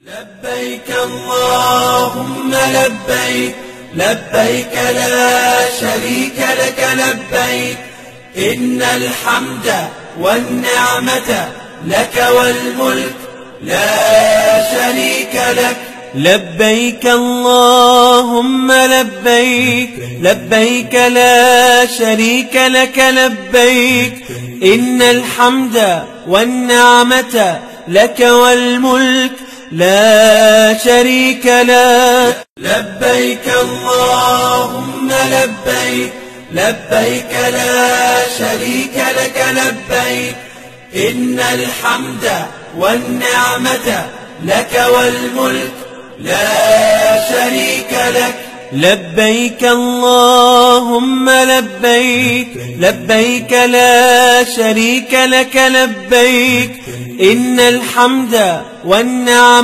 لبيك اللهم لبيك لبيك لا شريك لك لبيك إن الحمد والنعمة لك والملك لا شريك لك. لبيك اللهم لبيك لبيك لا شريك لك لبيك إن الحمد والنعمة لك والملك لا شريك لك. لبيك اللهم لبيك لبيك لا شريك لك لبيك إن الحمد والنعمة لك والملك لا شريك لك. لبيك اللهم لبيك لبيك لا شريك لك لبيك إن الحمد والنعمة